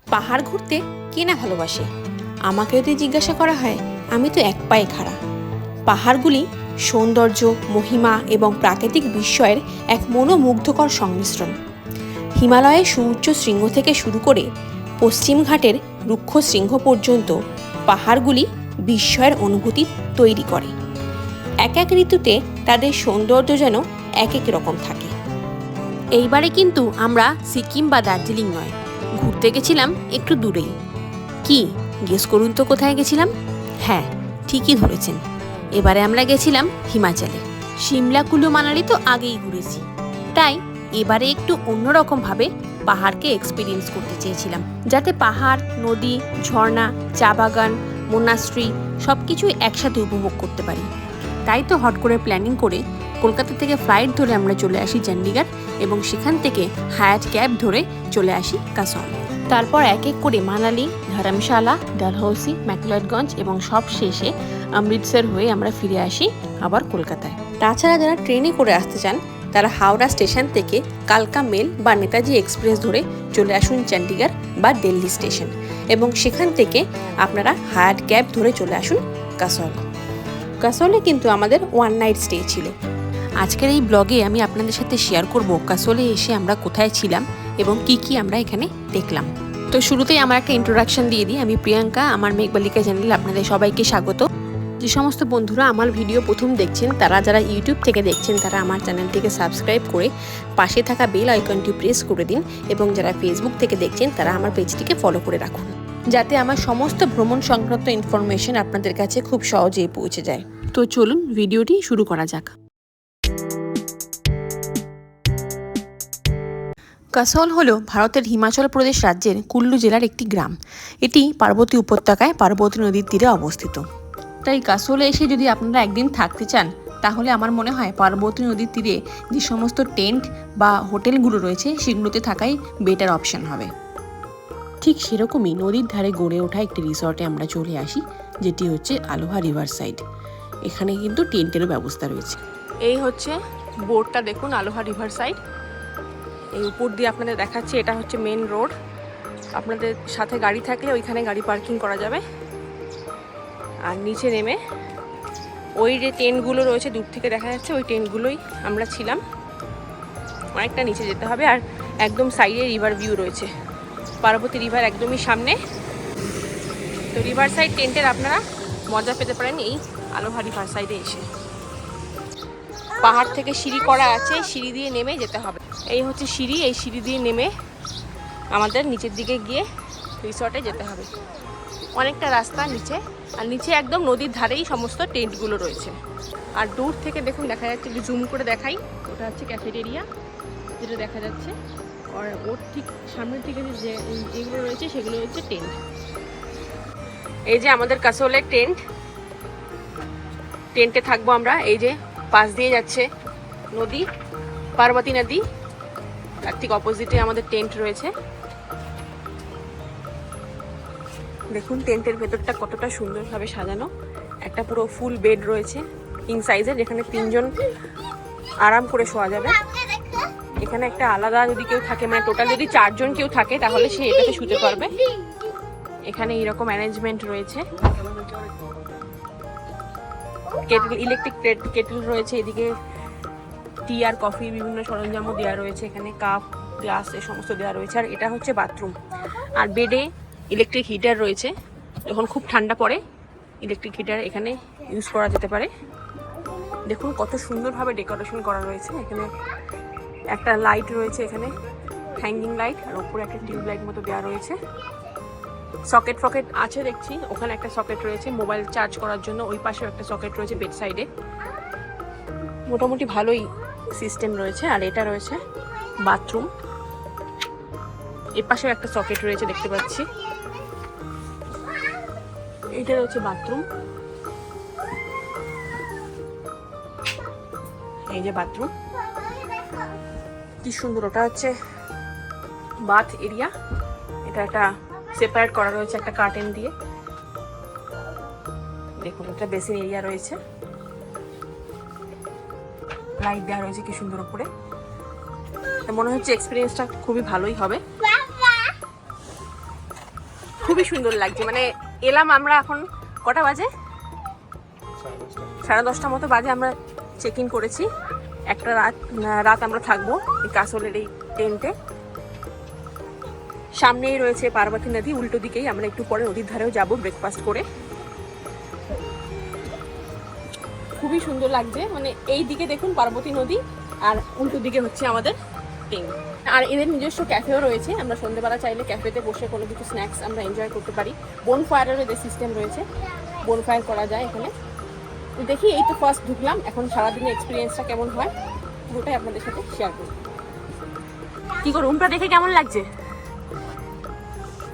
পাহাড় ঘুরতে কে না ভালোবাসে? আমাকে যদি জিজ্ঞাসা করা হয়, আমি তো এক পায়ে খাড়া। পাহাড়গুলি সৌন্দর্য, মহিমা এবং প্রাকৃতিক বিস্ময়ের এক মনোমুগ্ধকর সংমিশ্রণ। হিমালয়ের সুউচ্চ শৃঙ্গ থেকে শুরু করে পশ্চিম ঘাটের রুক্ষ শৃঙ্গ পর্যন্ত পাহাড়গুলি বিস্ময়ের অনুভূতি তৈরি করে। এক এক ঋতুতে তাদের সৌন্দর্য যেন এক এক রকম থাকে। এইবারে কিন্তু আমরা সিকিম বা দার্জিলিং নয়, ঘুরতে গেছিলাম একটু দূরেই। কি গেস করুন তো কোথায় গেছিলাম? হ্যাঁ, ঠিকই ধরেছেন, এবারে আমরা গেছিলাম হিমাচলে। সিমলা, কুলু, মানালি তো আগেই ঘুরেছি, তাই এবারে একটু অন্যরকমভাবে পাহাড়কে এক্সপিরিয়েন্স করতে চেয়েছিলাম, যাতে পাহাড়, নদী, ঝর্ণা, চা বাগান, মোনাস্ট্রি সব কিছুই একসাথে উপভোগ করতে পারি। তাই তো হট করে প্ল্যানিং করে কলকাতা থেকে ফ্লাইট ধরে আমরা চলে আসি চণ্ডীগড় এবং সেখান থেকে হায়াত ক্যাব ধরে চলে আসি কাসল। তারপর এক এক করে মানালি, ধর্মশালা, ডালহৌসি, ম্যাকলোডগঞ্জ এবং সব শেষে অমৃতসর হয়ে আমরা ফিরে আসি আবার কলকাতায়। তাছাড়া যারা ট্রেনে করে আসতে চান তারা হাওড়া স্টেশন থেকে কালকা মেল বা নেতাজি এক্সপ্রেস ধরে চলে আসুন চণ্ডীগড় বা দিল্লি স্টেশন এবং সেখান থেকে আপনারা হায়াত ক্যাব ধরে চলে আসুন কাসল। কাসলে কিন্তু আমাদের ওয়ান নাইট স্টে ছিল। আজকের এই ব্লগে আমি আপনাদের সাথে শেয়ার করব কাসলে এসে আমরা কোথায় ছিলাম এবং কি আমরা এখানে দেখলাম। তো শুরুতেই আমার একটা ইন্ট্রোডাকশন দিয়ে দিই। আমি প্রিয়াঙ্কা, আমার মেঘবালিকা চ্যানেলে আপনাদের সবাইকে স্বাগত। যে সমস্ত বন্ধুরা আমার ভিডিও প্রথম দেখছেন, তারা যারা ইউটিউব থেকে দেখছেন তারা আমার চ্যানেলটিকে সাবস্ক্রাইব করে পাশে থাকা বেল আইকনটি প্রেস করে দিন এবং যারা ফেসবুক থেকে দেখছেন তারা আমার পেজটিকে ফলো করে রাখুন, যাতে আমার সমস্ত ভ্রমণ সংক্রান্ত ইনফরমেশন আপনাদের কাছে খুব সহজেই পৌঁছে যায়। তো চলুন ভিডিওটি শুরু করা যাক। কাসল হলো ভারতের হিমাচল প্রদেশ রাজ্যের কুল্লু জেলার একটি গ্রাম। এটি পার্বতী উপত্যকায় পার্বতী নদীর তীরে অবস্থিত। তাই কাসলে এসে যদি আপনারা একদিন থাকতে চান তাহলে আমার মনে হয় পার্বতী নদীর তীরে যে সমস্ত টেন্ট বা হোটেলগুলো রয়েছে সেগুলোতে থাকাই বেটার অপশন হবে। ঠিক সেরকমই নদীর ধারে গড়ে ওঠা একটি রিসর্টে আমরা চলে আসি, যেটি হচ্ছে আলোহা রিভার সাইড। এখানে কিন্তু টেন্টেরও ব্যবস্থা রয়েছে। এই হচ্ছে বোর্ডটা দেখুন, আলোহা রিভার সাইড। এই উপর দিয়ে আপনাদের দেখাচ্ছি, এটা হচ্ছে মেন রোড। আপনাদের সাথে গাড়ি থাকলে ওইখানে গাড়ি পার্কিং করা যাবে। আর নিচে নেমে ওই যে টেন্টগুলো রয়েছে দূর থেকে দেখা যাচ্ছে, ওই টেন্টগুলোই আমরা ছিলাম। অনেকটা নিচে যেতে হবে আর একদম সাইডে রিভার ভিউ রয়েছে, পার্বতী রিভার একদমই সামনে। তো রিভার সাইড টেন্টের আপনারা মজা পেতে পারেন এই আলোহা রিভার সাইডে এসে। পাহাড় থেকে সিঁড়ি করা আছে, সিঁড়ি দিয়ে নেমে যেতে হবে। এই হচ্ছে সিঁড়ি, এই সিঁড়ি দিয়ে নেমে আমাদের নিচের দিকে গিয়ে রিসর্টে যেতে হবে। অনেকটা রাস্তা নিচে, আর নিচে একদম নদীর ধারেই সমস্ত টেন্টগুলো রয়েছে। আর দূর থেকে দেখুন দেখা যাচ্ছে, একটু জুম করে দেখাই, ওটা হচ্ছে ক্যাফেটেরিয়া যেটা দেখা যাচ্ছে। আর ওর ঠিক সামনের দিকে যে যেগুলো রয়েছে সেগুলো হচ্ছে টেন্ট। এই যে আমাদের কাসলের টেন্ট, টেন্টে থাকবো আমরা। এই যে পাশ দিয়ে যাচ্ছে নদী, পার্বতী নদী, তার ঠিক অপোজিটে আমাদের টেন্ট রয়েছে। দেখুন টেন্টের ভেতরটা কতটা সুন্দরভাবে সাজানো। একটা পুরো ফুল বেড রয়েছে কিং সাইজের, যেখানে 3 জন আরাম করে শোয়া যাবে। এখানে একটা আলাদা যদি কেউ থাকে, মানে টোটাল যদি 4 জন কেউ থাকে তাহলে সে এটাতে শুতে পারবে। এখানে এইরকম অ্যারেঞ্জমেন্ট রয়েছে। কেটল, ইলেকট্রিক কেটল রয়েছে এদিকে। টি আর কফি বিভিন্ন সরঞ্জামও দেওয়া রয়েছে এখানে, কাপ, গ্লাস এ সমস্ত দেওয়া রয়েছে। আর এটা হচ্ছে বাথরুম। আর বেডে ইলেকট্রিক হিটার রয়েছে, যখন খুব ঠান্ডা পড়ে ইলেকট্রিক হিটার এখানে ইউজ করা যেতে পারে। দেখুন কত সুন্দরভাবে ডেকোরেশন করা রয়েছে। এখানে একটা লাইট রয়েছে, এখানে হ্যাঙ্গিং লাইট, আর ওপরে একটা টিউব লাইট মতো দেওয়া রয়েছে। সকেট ফকেট আছে দেখছি, ওখানে একটা সকেট রয়েছে মোবাইল চার্জ করার জন্য, ওই পাশেও একটা সকেট রয়েছে বেড সাইডে। মোটামুটি ভালোই সিস্টেম রয়েছে। আর এটা রয়েছে বাথরুম, এর পাশেও একটা সকেট রয়েছে দেখতে পাচ্ছি। এটা রয়েছে বাথরুম, এই যে বাথরুম, কি সুন্দর। ওটা হচ্ছে বাথ এরিয়া, এটা একটা সেপারেট করা রয়েছে একটা কার্টেন দিয়ে। দেখুন একটা বেসিন এরিয়া রয়েছে, লাইট দেওয়া রয়েছে কি সুন্দর উপরে। মনে হচ্ছে এক্সপিরিয়েন্সটা খুবই ভালোই হবে। খুবই সুন্দর লাগছে। মানে এলাম আমরা এখন কটা বাজে, 10:30 মতো বাজে। আমরা চেক ইন করেছি। একটা রাত আমরা থাকবো এই কাসলের এই টেন্টে। সামনেই রয়েছে পার্বতী নদী, উল্টো দিকেই। আমরা একটু পরে নদীর ধারেও যাব ব্রেকফাস্ট করে। খুবই সুন্দর লাগছে। মানে এই দিকে দেখুন পার্বতী নদী, আর উল্টো দিকে হচ্ছে আমাদের টেন্ট। আর এদের নিজস্ব ক্যাফেও রয়েছে। আমরা সন্ধ্যেবেলা চাইলে ক্যাফেতে বসে কোনো কিছু স্ন্যাক্স আমরা এনজয় করতে পারি। বোনফায়ারের এদের সিস্টেম রয়েছে, বোনফায়ার করা যায় এখানে। তো দেখি, এই তো ফার্স্ট ঢুকলাম, এখন সারাদিনের এক্সপিরিয়েন্সটা কেমন হয় পুরোটাই আপনাদের সাথে শেয়ার করব। কি গো, রুমটা দেখে কেমন লাগছে?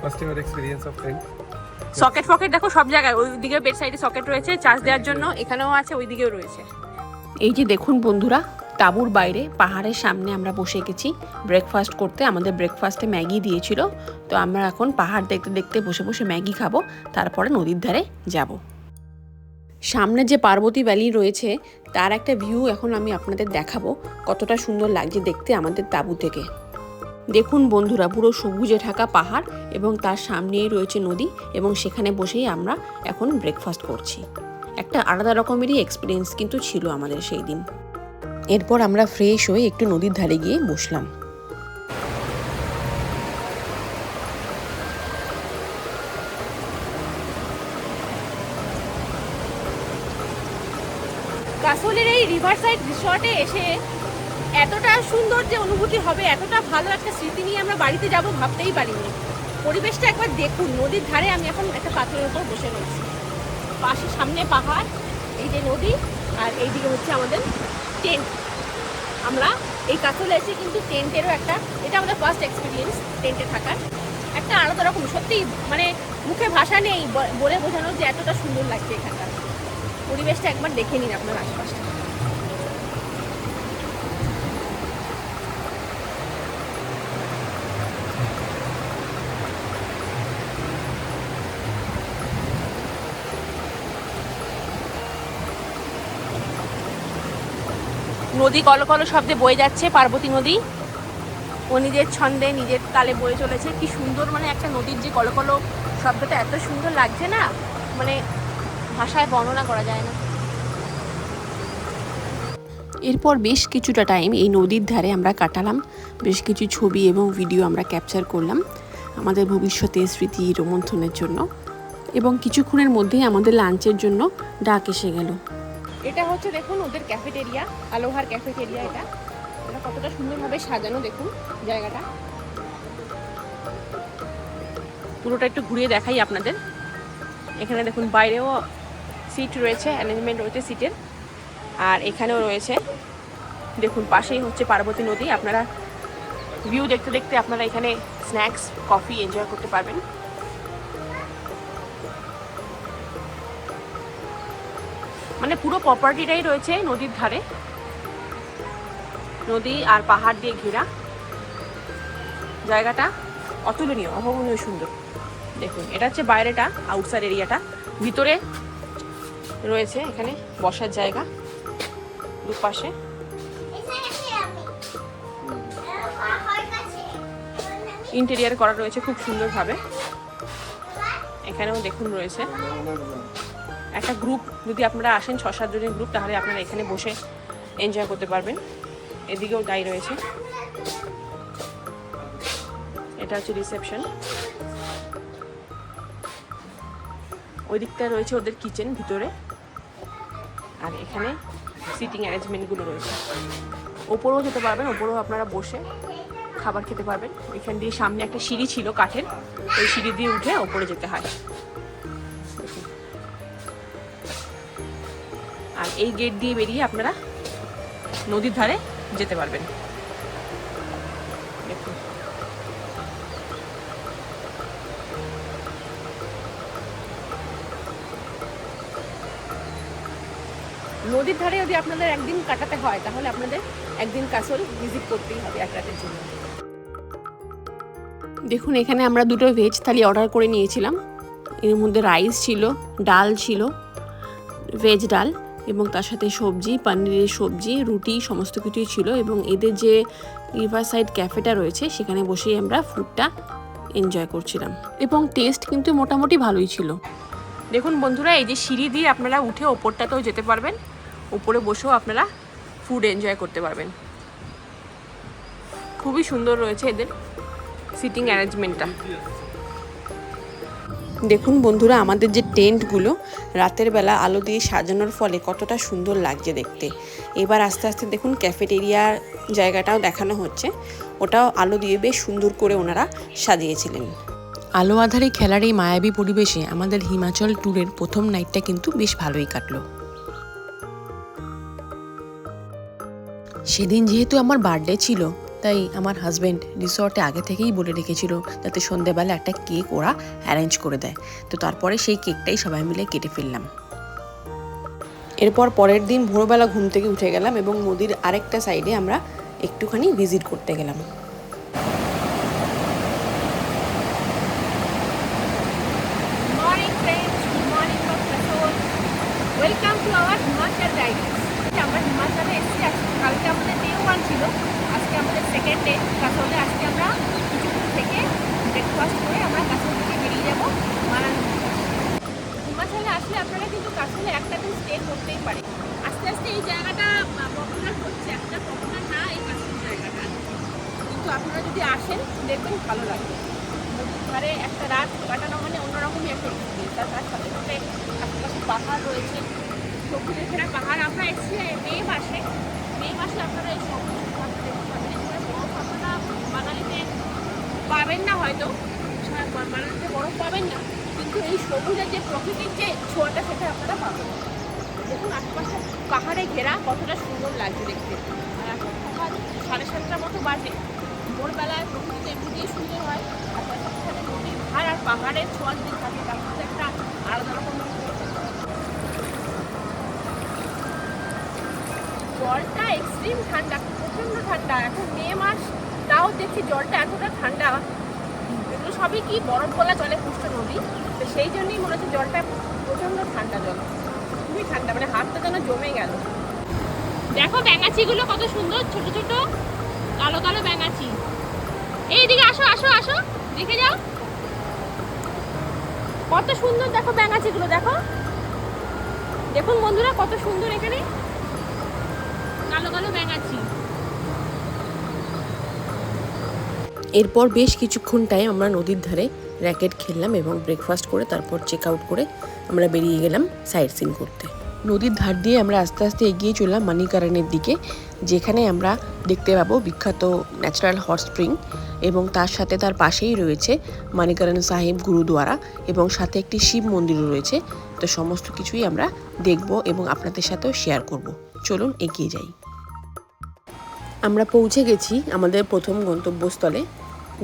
First ever experience of tent. Socket ফকেট দেখো সব জায়গায়। ওই দিকে বেড সাইডে সকেট রয়েছে চার্জ দেওয়ার জন্য, এখানেও আছে, ওই দিকেও রয়েছে। এই যে দেখুন বন্ধুরা, তাঁবুর বাইরে পাহাড়ের সামনে আমরা বসে গেছি ব্রেকফাস্ট করতে। আমাদের ব্রেকফাস্টে ম্যাগি দিয়েছিল। তো আমরা এখন পাহাড় দেখতে দেখতে বসে বসে ম্যাগি খাবো, তারপরে নদীর ধারে যাব। সামনে যে পার্বতী ভ্যালি রয়েছে তার একটা ভিউ এখন আমি আপনাদের দেখাবো, কতটা সুন্দর লাগছে দেখতে আমাদের তাঁবু থেকে। দেখুন বন্ধুরা, পুরো সবুজে ঢাকা পাহাড় এবং তার সামনেই রয়েছে নদী, এবং সেখানে বসেই আমরা এখন ব্রেকফাস্ট করছি। একটা আলাদা রকমেরই এক্সপিরিয়েন্স কিন্তু ছিল আমাদের সেই দিন। এরপর আমরা ফ্রেশ হয়ে একটু নদীর ধারে গিয়ে বসলাম। কাসলের এই রিভার সাইড রিসর্টে এসে এতটা সুন্দর যে অনুভূতি হবে, এতটা ভালো একটা স্মৃতি নিয়ে আমরা বাড়িতে যাব ভাবতেই পারিনি। পরিবেশটা একবার দেখুন। নদীর ধারে আমি এখন একটা পাথরের উপর বসে রয়েছি, পাশে সামনে পাহাড়, এই যে নদী, আর এইদিকে হচ্ছে আমাদের টেন্ট। আমরা এই কাসলে এসে কিন্তু টেন্টেরও একটা, এটা আমাদের ফার্স্ট এক্সপিরিয়েন্স টেন্টে থাকার। একটা আলাদা রকম, সত্যি মানে মুখে ভাষা নেই বলে বোঝানোর যে এতটা সুন্দর লাগছে এখানকার পরিবেশটা। একবার দেখে নিন আপনার আশপাশটা। নদী কলকল শব্দে বয়ে যাচ্ছে, পার্বতী নদী। ও নিজের ছন্দে নিজের তালে বয়ে চলেছে। কি সুন্দর, মানে একটা নদীর যে কলকল শব্দটা এত সুন্দর লাগছে না, মানে ভাষায় বর্ণনা করা যায় না। এরপর বেশ কিছুটা টাইম এই নদীর ধারে আমরা কাটালাম। বেশ কিছু ছবি এবং ভিডিও আমরা ক্যাপচার করলাম আমাদের ভবিষ্যতে স্মৃতি রোমন্থনের জন্য। এবং কিছুক্ষণের মধ্যেই আমাদের লাঞ্চের জন্য ডাক এসে গেল। এটা হচ্ছে দেখুন ওদের ক্যাফেটেরিয়া, আলোহার ক্যাফেটেরিয়া। এটা কতটা সুন্দরভাবে সাজানো দেখুন জায়গাটা। পুরোটা একটু ঘুরিয়ে দেখাই আপনাদের। এখানে দেখুন বাইরেও সিট রয়েছে, অ্যারেঞ্জমেন্ট রয়েছে সিটের, আর এখানেও রয়েছে। দেখুন পাশেই হচ্ছে পার্বতী নদী। আপনারা ভিউ দেখতে দেখতে আপনারা এখানে স্ন্যাক্স কফি এনজয় করতে পারবেন। মানে পুরো প্রপার্টিটাই রয়েছে নদীর ধারে, নদী আর পাহাড় দিয়ে ঘেরা। জায়গাটা অতুলনীয়, অভাবনীয় সুন্দর। দেখুন এটা হচ্ছে বাইরেটা, আউটসাইড এরিয়াটা। ভিতরে রয়েছে এখানে বসার জায়গা দুপাশে। ইন্টেরিয়ার করা রয়েছে খুব সুন্দরভাবে। এখানেও দেখুন রয়েছে একটা গ্রুপ, যদি আপনারা আসেন 6-7 জনের গ্রুপ, তাহলে আপনারা এখানে বসে এনজয় করতে পারবেন। এদিকেও তাই রয়েছে। এটা হচ্ছে রিসেপশন। ওই দিকটা রয়েছে ওদের কিচেন ভিতরে, আর এখানে সিটিং অ্যারেঞ্জমেন্টগুলো রয়েছে। ওপরেও যেতে পারবেন, ওপরেও আপনারা বসে খাবার খেতে পারবেন। এখান দিয়ে সামনে একটা সিঁড়ি ছিল কাঠের, ওই সিঁড়ি দিয়ে উঠে ওপরে যেতে হয়। আর এই গেট দিয়ে বেরিয়ে আপনারা নদীর ধারে যেতে পারবেন। দেখুন নদীর ধারে যদি আপনাদের একদিন কাটাতে হয়, তাহলে আপনাদের একদিন কাসল ভিজিট করতেই হবে এক রাতের জন্য। দেখুন এখানে আমরা দুটো ভেজ থালি অর্ডার করে নিয়েছিলাম। এর মধ্যে রাইস ছিল, ডাল ছিল, ভেজ ডাল, এবং তার সাথে সবজি, পনিরের সবজি, রুটি, সমস্ত কিছুই ছিল। এবং এদের যে রিভার সাইড ক্যাফেটা রয়েছে সেখানে বসেই আমরা ফুডটা এনজয় করছিলাম এবং টেস্ট কিন্তু মোটামুটি ভালোই ছিল। দেখুন বন্ধুরা, এই যে সিঁড়ি দিয়ে আপনারা উঠে ওপরটাতেও যেতে পারবেন, উপরে বসেও আপনারা ফুড এনজয় করতে পারবেন। খুবই সুন্দর রয়েছে এদের সিটিং অ্যারেঞ্জমেন্টটা। দেখুন বন্ধুরা, আমাদের যে টেন্টগুলো রাতের বেলা আলো দিয়ে সাজানোর ফলে কতটা সুন্দর লাগছে দেখতে। এবার আস্তে আস্তে দেখুন ক্যাফেটেরিয়ার জায়গাটাও দেখানো হচ্ছে, ওটাও আলো দিয়ে বেশ সুন্দর করে ওনারা সাজিয়েছিলেন। আলো আধারে খেলার এই মায়াবী পরিবেশে আমাদের হিমাচল ট্যুরের প্রথম নাইটটা কিন্তু বেশ ভালোই কাটলো। সেদিন যেহেতু আমার বার্থডে ছিল, তাই আমার হাজব্যান্ড রিসর্টে আগে থেকেই বলে রেখেছিল যাতে সন্ধ্যেবেলা একটা কেক ওরা অ্যারেঞ্জ করে দেয়। তো তারপরে সেই কেকটাই সবাই মিলে কেটে ফেললাম। এরপর পরের দিন ভোরবেলা ঘুম থেকে উঠে গেলাম এবং নদীর আরেকটা সাইডে আমরা একটুখানি ভিজিট করতে গেলাম। Welcome to our Himachal ride. আমরা হিমাচলে এসেছি, কালকে আমাদের ডে 1 ছিল, আজকে আমাদের সেকেন্ড ডে। কাসলে আজকে আমরা কিছুক্ষণ থেকে ব্রেকফাস্ট করে আমরা কাসল থেকে বেরিয়ে যাব মানালি। হিমাচলে আসলে আপনারা কিন্তু কাসলে একটা দিন স্টে করতেই পারে। আস্তে আস্তে এই জায়গাটা পপুলার হচ্ছে, একটা পপুলার না এই কাসল জায়গাটা, কিন্তু আপনারা যদি আসেন দেখবেন ভালো লাগবে। নদীর ধারে একটা রাত কাটানো মানে অন্যরকমই একটা এক্সপিরিয়েন্স। আর তার সাথে সাথে আশেপাশে পাহাড় রয়েছে, সবুজে ঘেরা পাহাড়। আমরা এসেছি মে মাসে আপনারা এই সবুজ বরফ আপনারা বাঙালিতে পাবেন না, হয়তো বাঙালিতে বরফ পাবেন না, কিন্তু এই সবুজের যে প্রকৃতির যে ছোঁয়াটা সেটা আপনারা পাবেন। দেখুন আশেপাশে পাহাড়ে ঘেরা কতটা সুন্দর লাগছে দেখতে। আর এখন সকাল 7:30 মতো বাজে। ভোরবেলায় প্রকৃতিতে এমনি দিয়ে সুন্দর হয়, আর তার সাথে সাথে নদীর ধার আর পাহাড়ের ছোঁয়া যদি থাকে তার মধ্যে একটা আলাদা রকম। জলটা এক্সট্রিম ঠান্ডা, প্রচণ্ড ঠান্ডা। এখন মে মাস, তাও দেখছি জলটা এতটা ঠান্ডা। এগুলো সবই কি বরফ গলা জলে পুষ্ট নদী, তো সেই জন্যই মনে হচ্ছে জলটা প্রচণ্ড ঠান্ডা। জল খুবই ঠান্ডা, মানে হাতটা যেন জমে গেল। দেখো ব্যাঙাচিগুলো কত সুন্দর, ছোট ছোট কালো কালো ব্যাঙাচি। এইদিকে আসো আসো আসো, দেখে যাও কত সুন্দর। দেখো ব্যাঙাচিগুলো দেখো, দেখুন বন্ধুরা কত সুন্দর এখানে কালো কালো ব্যাঙাচি। এরপর বেশ কিছুক্ষণ টাইম আমরা নদীর ধারে র্যাকেট খেললাম এবং ব্রেকফাস্ট করে তারপর চেক আউট করে আমরা বেরিয়ে গেলাম সাইট সিন করতে। নদীর ধার দিয়ে আমরা আস্তে আস্তে এগিয়ে চললাম মানিকারানের দিকে, যেখানে আমরা দেখতে পাবো বিখ্যাত ন্যাচারাল হট স্প্রিং এবং তার সাথে তার পাশেই রয়েছে মানিকারান সাহেব গুরুদুয়ারা এবং সাথে একটি শিব মন্দিরও রয়েছে। তো সমস্ত কিছুই আমরা দেখব এবং আপনাদের সাথেও শেয়ার করব। চলুন এগিয়ে যাই। আমরা পৌঁছে গেছি আমাদের প্রথম গন্তব্যস্থলে,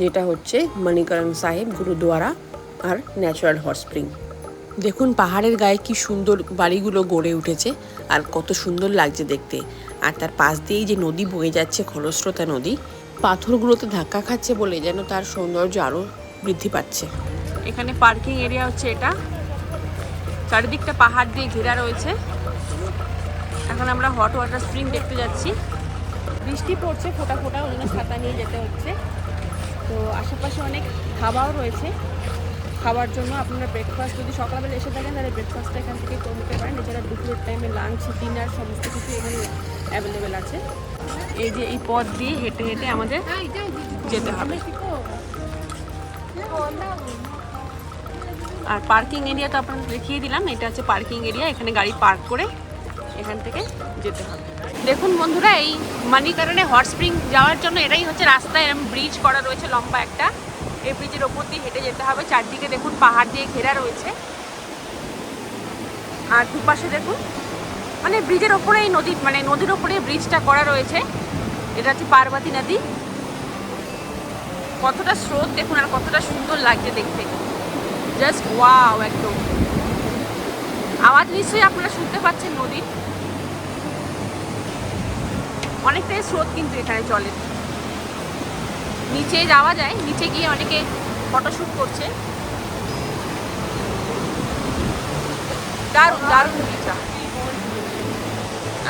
যেটা হচ্ছে মানিকারান সাহেব গুরুদুয়ারা আর ন্যাচারাল হট স্প্রিং। দেখুন পাহাড়ের গায়ে কি সুন্দর বাড়িগুলো গড়ে উঠেছে আর কত সুন্দর লাগছে দেখতে। আর তার পাশ দিয়েই যে নদী বয়ে যাচ্ছে, খরস্রোতা নদী, পাথরগুলোতে ধাক্কা খাচ্ছে বলে যেন তার সৌন্দর্য আরও বৃদ্ধি পাচ্ছে। এখানে পার্কিং এরিয়া হচ্ছে এটা, চারিদিকটা পাহাড় দিয়ে ঘেরা রয়েছে। এখন আমরা হট ওয়াটার স্প্রিং দেখতে যাচ্ছি। বৃষ্টি পড়ছে ফোঁটা ফোঁটা, ওই জন্য ছাতা নিয়ে যেতে হচ্ছে। তো আশেপাশে অনেক ধাবাও রয়েছে খাওয়ার জন্য। আপনারা ব্রেকফাস্ট যদি সকালবেলা এসে থাকেন তাহলে ব্রেকফাস্টটা এখান থেকে করে নিতে পারেন। এছাড়া দুপুরের টাইমে লাঞ্চ, ডিনার সমস্ত কিছু এখানে অ্যাভেলেবেল আছে। এই যে এই পথ দিয়ে হেঁটে হেঁটে আমাদের যেতে হবে। আর পার্কিং এরিয়া তো আপনাদের দেখিয়ে দিলাম, এটা হচ্ছে পার্কিং এরিয়া। এখানে গাড়ি পার্ক করে এখান থেকে যেতে হবে। দেখুন বন্ধুরা, এই মানিকারানে হট স্প্রিং যাওয়ার জন্য এটাই হচ্ছে রাস্তা। এরকম ব্রিজ করা রয়েছে লম্বা একটা, এই ব্রিজের ওপর দিয়ে হেঁটে যেতে হবে। চারদিকে দেখুন পাহাড় দিয়ে ঘেরা রয়েছে, আর দুপাশে দেখুন মানে ব্রিজের ওপরে এই নদী, মানে নদীর ওপরে ব্রিজটা করা রয়েছে। এটা হচ্ছে পার্বতী নদী। কতটা স্রোত দেখুন আর কতটা সুন্দর লাগছে দেখতে, জাস্ট ওয়াও। একদম আওয়াজ নিশ্চয়ই আপনারা শুনতে পাচ্ছেন নদীর, অনেকটাই স্রোত কিন্তু এখানে চলে। নিচে যাওয়া যায়, নিচে গিয়ে অনেকে ফটোশ্যুট করছে। দারুণ দারুণ দিকটা।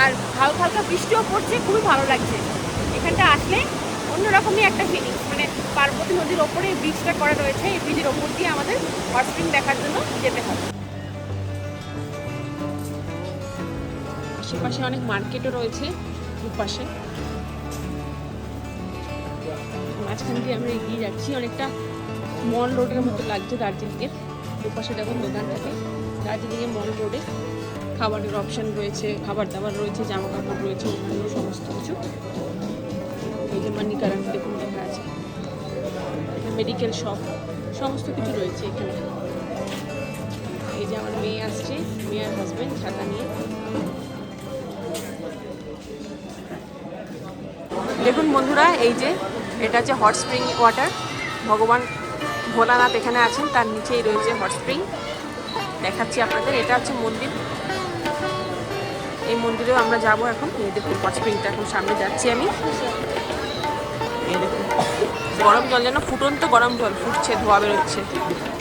আর হালকা হালকা বৃষ্টিও পড়ছে, খুবই ভালো লাগছে। এখানটা আসলে অন্যরকমই একটা ফিলিংস, মানে পার্বতী নদীর ওপরে এই ব্রিজটা করা রয়েছে। এই ব্রিজের ওপর দিয়ে আমাদের হট স্প্রিং দেখার জন্য যেতে হবে। আশেপাশে অনেক মার্কেটও রয়েছে দুপাশে। মাঝখান দিয়ে আমরা এগিয়ে যাচ্ছি, অনেকটা মল রোডের মতো লাগছে দার্জিলিংয়ের। দুপাশে দেখুন দোকান থাকে। দার্জিলিংয়ের মল রোডে খাবারের অপশান রয়েছে, খাবার দাবার রয়েছে, জামা কাপড় রয়েছে, অন্যান্য সমস্ত কিছু। এই যে মানিকারান দেখুন দেখা আছে, মেডিকেল শপ, সমস্ত কিছু রয়েছে এখানে। এই যে আমার মেয়ে আসছে, মেয়ের হাজব্যান্ড ছাতা নিয়ে। দেখুন বন্ধুরা, এই যে এটা হচ্ছে হট স্প্রিং ওয়াটার। ভগবান ভোলানাথ এখানে আছেন, তার নিচেই রয়েছে হট স্প্রিং। দেখাচ্ছি আপনাদের, এটা হচ্ছে মন্দির। এই মন্দিরেও আমরা যাব এখন। এই দেখুন হট স্প্রিংটা এখন সামনে যাচ্ছি আমি। এই দেখুন গরম জল, যেন ফুটন্ত গরম জল ফুটছে, ধোয়া বেরোচ্ছে।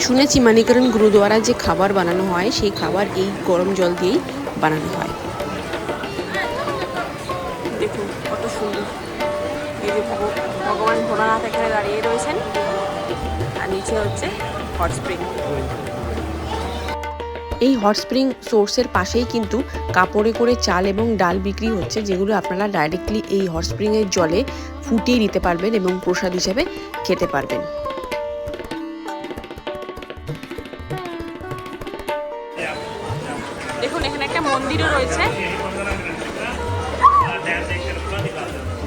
শুনেছি মানিকরণ গুরুদুয়ারা যে খাবার বানানো হয় সেই খাবার এই গরম জল দিয়েই বানানো হয়। দেখুন কত সুন্দর। এই যে ভগবান ভোলানাথ এখানে দাঁড়িয়ে রয়েছেন, আর নিচে হচ্ছে হট স্প্রিং। এই হট স্প্রিং সোর্সের পাশেই কিন্তু কাপড়ে করে চাল এবং ডাল বিক্রি হচ্ছে, যেগুলো আপনারা ডাইরেক্টলি এই হট স্প্রিংয়ের জলে ফুটিয়ে দিতে পারবেন এবং প্রসাদ হিসেবে খেতে পারবেন। দেখুন এখানে একটা মন্দিরও রয়েছে,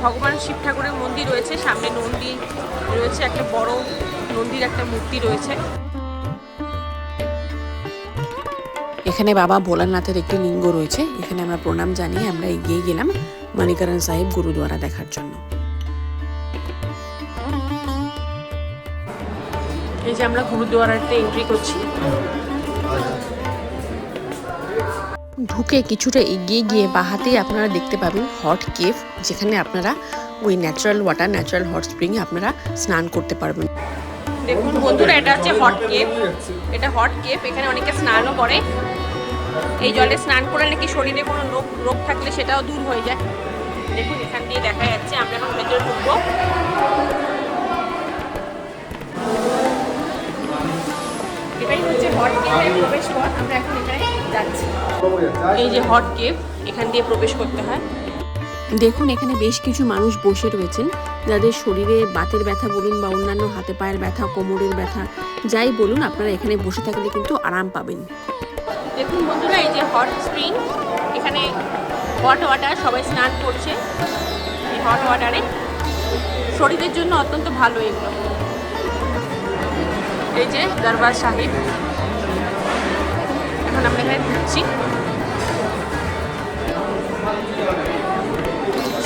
ভগবান শিব ঠাকুরের মন্দির রয়েছে। সামনে নন্দী রয়েছে, একটা বড় নন্দীর একটা মূর্তি রয়েছে। এখানে বাবা ভোলানাথের একটি লিঙ্গ রয়েছে। এখানে আমরা প্রণাম জানিয়ে আমরা এগিয়ে গেলাম মানিকরণ সাহিব গুরুদুয়ারা দেখার জন্য। এই যে আমরা গুরুদুয়ারাতে এন্ট্রি করছি। ঢুকে কিছুটা এগিয়ে গিয়ে বাহাতেই আপনারা দেখতে পাবেন হট কেভ, যেখানে আপনারা ওই ন্যাচারাল ওয়াটার, ন্যাচারাল হট স্প্রিংয়ে আপনারা স্নান করতে পারবেন। দেখুন বন্ধুরা, এটা হচ্ছে হট কেভ। এটা হট কেভ, এখানে অনেকে স্নানও করে। এই জলে স্নান করে নাকি শরীরে কোনো রোগ থাকলে সেটাও দূর হয়ে যায়। দেখুন এখান দিয়ে দেখা যাচ্ছে। আমরা এখন ভেতরে ঢুকবো। এটাই হচ্ছে হট কেভের প্রবেশ পথ। আমরা এখন এখানে যাচ্ছি। এই যে হট কেভ, এখান দিয়ে প্রবেশ করতে হয়। দেখুন এখানে বেশ কিছু মানুষ বসে রয়েছেন, যাদের শরীরে বাতের ব্যথা বলুন বা অন্যান্য হাতে পায়ের ব্যথা, কোমরের ব্যথা, যাই বলুন, আপনারা এখানে বসে থাকলে কিন্তু আরাম পাবেন। দেখুন বন্ধুরা, এই যে হট স্প্রিং, এখানে হট ওয়াটার, সবাই স্নান করছে এই হট ওয়াটারে। শরীরের জন্য অত্যন্ত ভালো এগুলো। এই যে দরবার সাহিব, এখন আমরা এখানে ঢুকছি।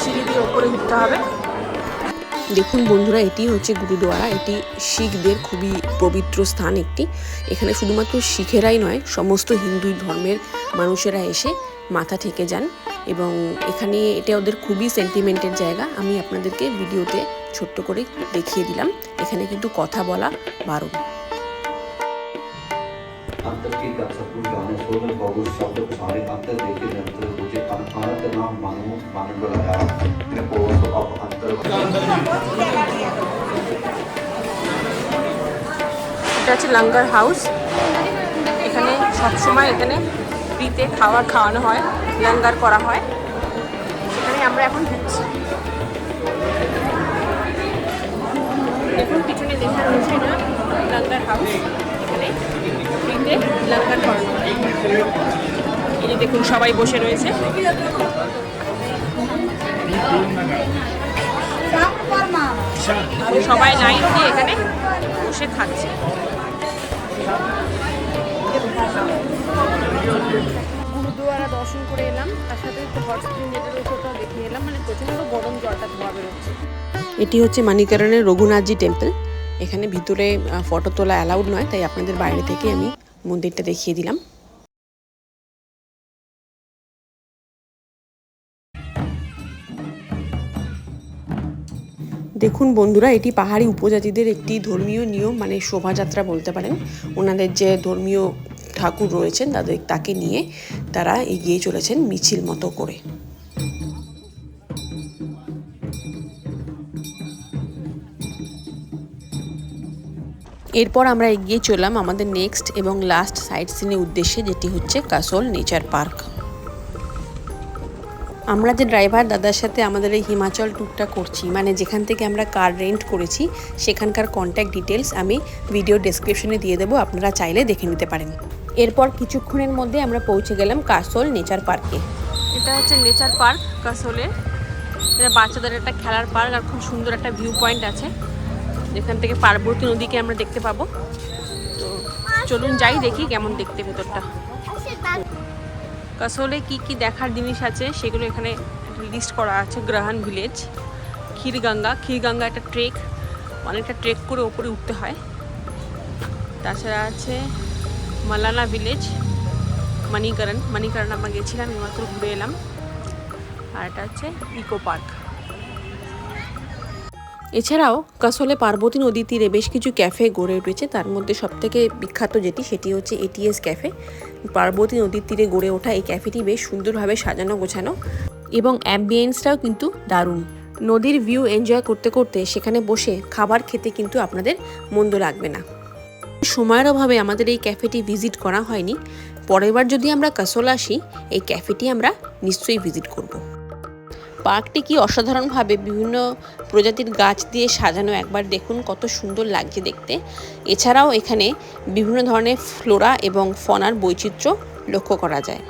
সিঁড়ি দিয়ে ওপরে উঠতে হবে। দেখুন বন্ধুরা, এটি হচ্ছে গুরুদুয়ারা। এটি শিখদের খুবই পবিত্র স্থান একটি। এখানে শুধুমাত্র শিখেরাই নয়, সমস্ত হিন্দু ধর্মের মানুষেরা এসে মাথা ঠেকে যান এবং এখানে এটা ওদের খুবই সেন্টিমেন্টের জায়গা। আমি আপনাদেরকে ভিডিওতে ছোট্ট করে দেখিয়ে দিলাম। এখানে কিন্তু কথা বলা বারণ। अंतर की संपूर्ण गाने सोनल बाबू शब्द सारे अंतर देखे अंतर मुझे अनंत नाम मानो मानन बनाया मैं पोस अब अंतर এটা হচ্ছে লঙ্গর হাউস। এখানে সবসময় এখানে ফ্রিতে খাওয়ানো হয়, লঙ্গর করা হয়। সেখানে আমরা এখন ঢুকছি। দেখুন পিছনে লেখা রয়েছে এটা লঙ্গর হাউস। এখানে ফ্রিতে লঙ্গর করানো হয়। এই যে দেখুন সবাই বসে রয়েছে। সবাই লাইন দিয়ে এখানে বসে খাচ্ছে। গুরুদুয়ারা দর্শন করে এলাম, তার সাথে একটু হট স্প্রিং যেটা রয়েছে ওটাও দেখে এলাম। মানে প্রচন্ড গরম জলটা ধোয়া বেরোচ্ছে। এটি হচ্ছে মানিকরণের রঘুনাথজি টেম্পল। এখানে ভিতরে ফটো তোলা অ্যালাউড নয়, তাই আপনাদের বাইরে থেকে আমি মন্দিরটা দেখিয়ে দিলাম। দেখুন বন্ধুরা, এটি পাহাড়ি উপজাতিদের একটি ধর্মীয় নিয়ম, মানে শোভাযাত্রা বলতে পারেন। ওনাদের যে ধর্মীয় ঠাকুর রয়েছেন তাকে নিয়ে তারা এগিয়ে চলেছেন মিছিল মতো করে। এরপর আমরা এগিয়ে চললাম আমাদের নেক্সট এবং লাস্ট সাইট সিনের উদ্দেশ্যে, যেটি হচ্ছে কাসোল নেচার পার্ক। আমরা যে ড্রাইভার দাদার সাথে আমাদের এই হিমাচল ট্যুরটা করছি, মানে যেখান থেকে আমরা কার রেন্ট করেছি, সেখানকার কন্ট্যাক্ট ডিটেলস আমি ভিডিও ডেসক্রিপশনে দিয়ে দেবো, আপনারা চাইলে দেখে নিতে পারেন। এরপর কিছুক্ষণের মধ্যে আমরা পৌঁছে গেলাম কাসোল নেচার পার্কে। এটা হচ্ছে নেচার পার্ক কাসোলের। এটা বাচ্চাদের একটা খেলার পার্ক, আর খুব সুন্দর একটা ভিউ পয়েন্ট আছে যেখান থেকে পার্বতী নদীকে আমরা দেখতে পাবো। তো চলুন যাই, দেখি কেমন দেখতে ভেতরটা। কাসোলে কি কি দেখার জিনিস আছে সেগুলো এখানে লিস্ট করা আছে। গ্রহণ ভিলেজ, ক্ষীরগঙ্গা একটা ট্রেক, অনেকটা ট্রেক করে ওপরে উঠতে হয়। তাছাড়া আছে মালানা ভিলেজ, মণিকরণ আমরা গেছিলাম, এইমাত্র ঘুরে এলাম। আর এটা হচ্ছে ইকো পার্ক। এছাড়াও কাসোলে পার্বতী নদীর তীরে বেশ কিছু ক্যাফে গড়ে উঠেছে। তার মধ্যে সবথেকে বিখ্যাত সেটি হচ্ছে এটিএস ক্যাফে। পার্বতী নদীর তীরে গড়ে ওঠা এই ক্যাফেটি বেশ সুন্দরভাবে সাজানো গোছানো এবং অ্যাম্বিয়েন্সটাও কিন্তু দারুণ। নদীর ভিউ এনজয় করতে করতে সেখানে বসে খাবার খেতে কিন্তু আপনাদের মন্দ লাগবে না। সময়ের অভাবে আমাদের এই ক্যাফেটি ভিজিট করা হয়নি। পরের বার যদি আমরা কাসোল আসি, এই ক্যাফেটি আমরা নিশ্চয়ই ভিজিট করব। পার্কটি কি অসাধারণভাবে বিভিন্ন প্রজাতির গাছ দিয়ে সাজানো, একবার দেখুন কত সুন্দর লাগছে দেখতে। এছাড়াও এখানে বিভিন্ন ধরনের ফ্লোরা এবং ফনার বৈচিত্র্য লক্ষ্য করা যায়।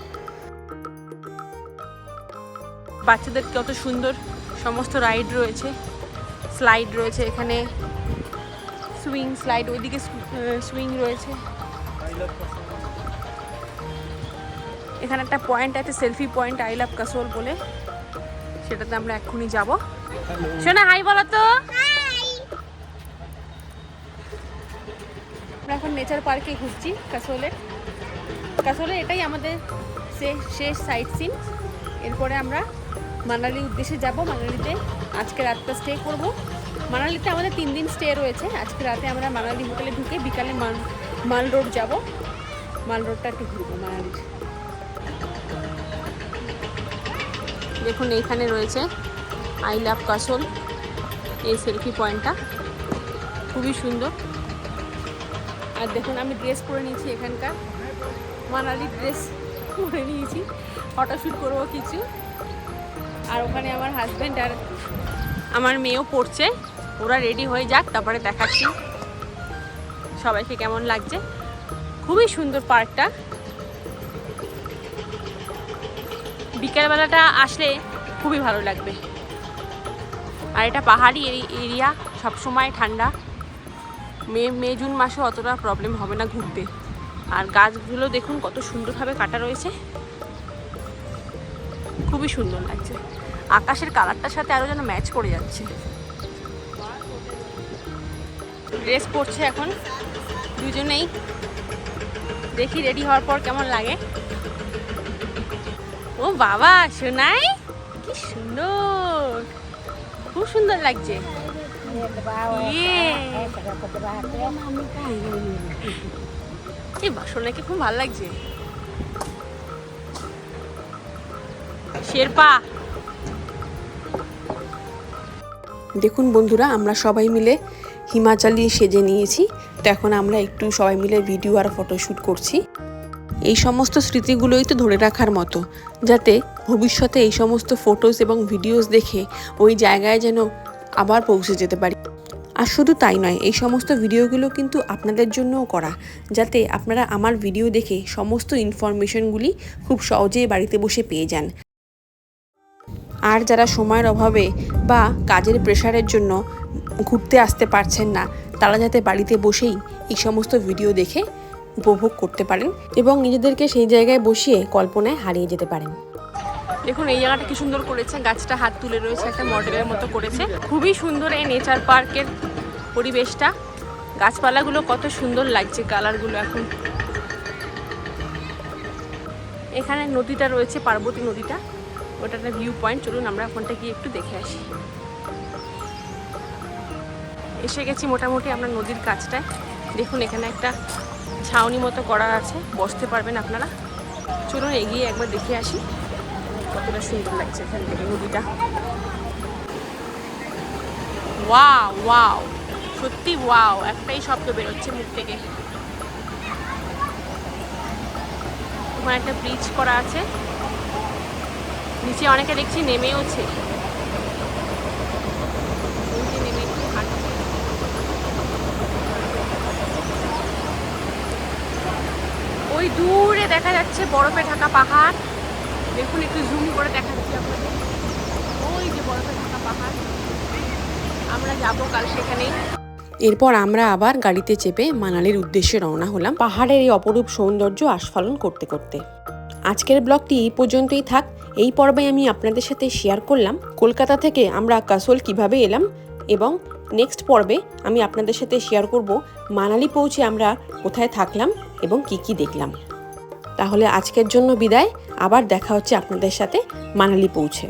বাচ্চাদের কত সুন্দর সমস্ত রাইড রয়েছে, স্লাইড রয়েছে এখানে, সুইং স্লাইড, ওইদিকে সুইং রয়েছে। এখানে একটা পয়েন্ট আছে, selfie point, I love Kasol বলে, সেটাতে আমরা এক্ষুনি যাব। শোনা হাই বলো তো। আমরা এখন নেচার পার্কে ঘুরছি কাসোলে এটাই আমাদের শেষ সাইট সিন। এরপরে আমরা মানালির উদ্দেশ্যে যাব। মানালিতে আজকে রাতটা স্টে করব। মানালিতে আমাদের 3 দিন স্টে রয়েছে। আজকে রাতে আমরা মানালি হোটেলে ঢুকে বিকালে মাল রোড যাব। মাল রোডটা একটু ঘুরবো মানালির। দেখুন এইখানে রয়েছে আই লাভ কাসোল, এই সেলফি পয়েন্টটা খুবই সুন্দর। আর দেখুন আমি ড্রেস পরে নিয়েছি, এখানকার মানালির ড্রেস পরে নিয়েছি, ফটোশ্যুট করবো কিছু। আর ওখানে আমার হাজব্যান্ড আর আমার মেয়েও পড়ছে, ওরা রেডি হয়ে যাক, তারপরে দেখাচ্ছি সবাইকে কেমন লাগছে। খুবই সুন্দর পার্কটা। বিকেলবেলাটা আসলে খুবই ভালো লাগবে। আর এটা পাহাড়ি এরিয়া, সবসময় ঠান্ডা। মে জুন মাসে অতটা প্রবলেম হবে না ঘুরতে। আর গাছগুলো দেখুন কত সুন্দরভাবে কাটা রয়েছে, খুবই সুন্দর লাগছে। আকাশের কালারটার সাথে আরও যেন ম্যাচ করে যাচ্ছে। ড্রেস পরছে এখন দুজনেই, দেখি রেডি হওয়ার পর কেমন লাগে। ও বাবা সোনাই, কি সুন্দর, খুব সুন্দর লাগছে। সোনাকে খুব ভালো লাগছে। শেরপা। দেখুন বন্ধুরা, আমরা সবাই মিলে হিমাচলি সেজে নিয়েছি। তো এখন আমরা একটু সবাই মিলে ভিডিও আর ফটোশ্যুট করছি। এই সমস্ত স্মৃতিগুলোই তো ধরে রাখার মতো, যাতে ভবিষ্যতে এই সমস্ত ফটোস এবং ভিডিওস দেখে ওই জায়গায় যেন আবার পৌঁছে যেতে পারি। আর শুধু তাই নয়, এই সমস্ত ভিডিওগুলো কিন্তু আপনাদের জন্যও করা, যাতে আপনারা আমার ভিডিও দেখে সমস্ত ইনফরমেশনগুলি খুব সহজেই বাড়িতে বসে পেয়ে যান। আর যারা সময়ের অভাবে বা কাজের প্রেশারের জন্য ঘুরতে আসতে পারছেন না, তারা যাতে বাড়িতে বসেই এই সমস্ত ভিডিও দেখে উপভোগ করতে পারেন এবং নিজেদেরকে সেই জায়গায় বসিয়ে কল্পনায় হারিয়ে যেতে পারেন। দেখুন এই জায়গাটা কি সুন্দর করেছে, গাছটা হাত তুলে রয়েছে, একটা মডেলের মতো করেছে। খুবই সুন্দর এই নেচার পার্কের পরিবেশটা। গাছপালাগুলো কত সুন্দর লাগছে, কালারগুলো। এখন এখানে নদীটা রয়েছে, পার্বতী নদীটা, ওটা একটা ভিউ পয়েন্ট। চলুন আমরা ওখানটা গিয়ে একটু দেখে আসি। এসে গেছি মোটামুটি আমরা নদীর কাছটায়। দেখুন এখানে একটা ছাউনি মতো করা আছে, বসতে পারবেন আপনারা। চলুন এগিয়ে একবার দেখে আসি কতটা সুন্দর লাগছে এখান থেকে নদীটা। ওয়াও ওয়াও, সত্যি ওয়াও, একটাই শব্দ বেরোচ্ছে মুখ থেকে। ওখানে একটা ব্রিজ করা আছে, নিচে অনেকে দেখছি নেমেওছে। নেমে একটু হাঁটছে। ওই দূরে দেখা যাচ্ছে বরফে ঢাকা পাহাড়। দেখুন, একটু জুম করে দেখাচ্ছি আপনাদের। ওই যে বরফে ঢাকা পাহাড়, আমরা যাবো কাল সেখানে। এরপর আমরা আবার গাড়িতে চেপে মানালির উদ্দেশ্যে রওনা হলাম, পাহাড়ের এই অপরূপ সৌন্দর্য আস্ফালন করতে করতে। আজকের ব্লগটি এই পর্যন্তই থাক। এই পর্বে আমি আপনাদের সাথে শেয়ার করলাম কলকাতা থেকে আমরা কাসোল কিভাবে এলাম, এবং নেক্সট পর্বে আমি আপনাদের সাথে শেয়ার করব মানালি পৌঁছে আমরা কোথায় থাকলাম এবং কি কি দেখলাম। তাহলে আজকের জন্য বিদায়, আবার দেখা হচ্ছে আপনাদের সাথে মানালি পৌঁছে।